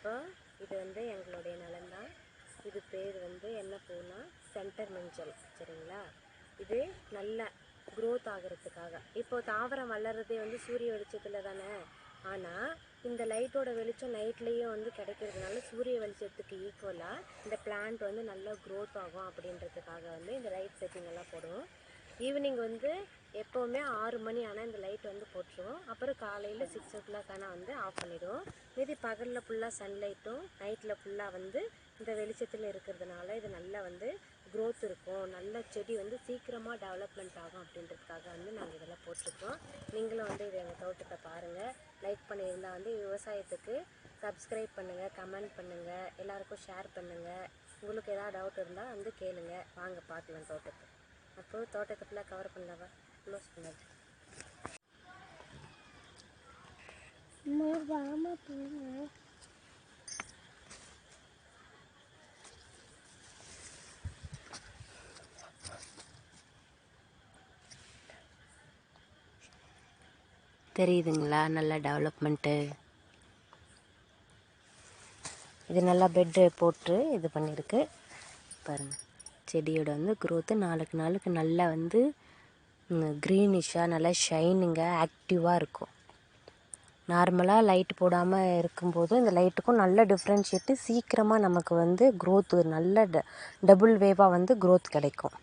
இப்போ இது வந்து எங்களுடைய நிலம் தான். இது பேர் வந்து என்ன பூனா சென்டர் மஞ்சள். சரிங்களா? இது நல்ல க்ரோத் ஆகிறதுக்காக. இப்போ தாவரம் வளர்கிறதே வந்து சூரிய வெளிச்சத்தில் தானே. ஆனால் இந்த லைட்டோட வெளிச்சம் நைட்லேயும் வந்து கிடைக்கிறதுனால சூரிய வெளிச்சத்துக்கு ஈக்குவலாக இந்த பிளான்ட் வந்து நல்லா க்ரோத் ஆகும் அப்படின்றதுக்காக வந்து இந்த லைட் செட்டிங் எல்லாம் போடுவோம். ஈவினிங் வந்து எப்போவுமே 6 மணி ஆனால் இந்த லைட் வந்து போட்டுருவோம். அப்புறம் காலையில் 6 o'clock ஆனால் வந்து ஆஃப் பண்ணிவிடுவோம். மீதி பகலில் ஃபுல்லாக சன்லைட்டும் நைட்டில் ஃபுல்லாக வந்து இந்த வெளிச்சத்தில் இருக்கிறதுனால இது நல்லா வந்து க்ரோத் இருக்கும். நல்ல செடி வந்து சீக்கிரமாக டெவலப்மெண்ட் ஆகும் அப்படின்றதுக்காக வந்து நாங்கள் இதெல்லாம் போட்டிருக்கோம். நீங்களும் வந்து இதை எங்கள் தோட்டத்தை பாருங்கள். லைக் பண்ணியிருந்தால் வந்து விவசாயத்துக்கு சப்ஸ்கிரைப் பண்ணுங்கள், கமெண்ட் பண்ணுங்கள், எல்லாருக்கும் ஷேர் பண்ணுங்கள். உங்களுக்கு எதாவது டவுட் இருந்தால் வந்து கேளுங்க. வாங்க பார்க்கலாம் தோட்டத்தை. அப்போது தோட்டத்தை ஃபுல்லாக கவர் பண்ணவா க்ளோஸ் பண்ணது. தெரியுதுங்களா? நல்ல டெவலப்மெண்ட்டு. இது நல்லா பெட்டு போட்டு இது பண்ணியிருக்கு பாருங்கள். செடியோட வந்து க்ரோத்து நாளுக்கு நாளுக்கு நல்லா வந்து க்ரீனிஷாக நல்லா ஷைனிங்காக ஆக்டிவாக இருக்கும். நார்மலாக லைட் போடாமல் இருக்கும்போது இந்த லைட்டுக்கும் நல்ல டிஃப்ரென்ஷியேட்டு சீக்கிரமாக நமக்கு வந்து க்ரோத்து நல்ல டபுள் வேவாக வந்து க்ரோத் கிடைக்கும்.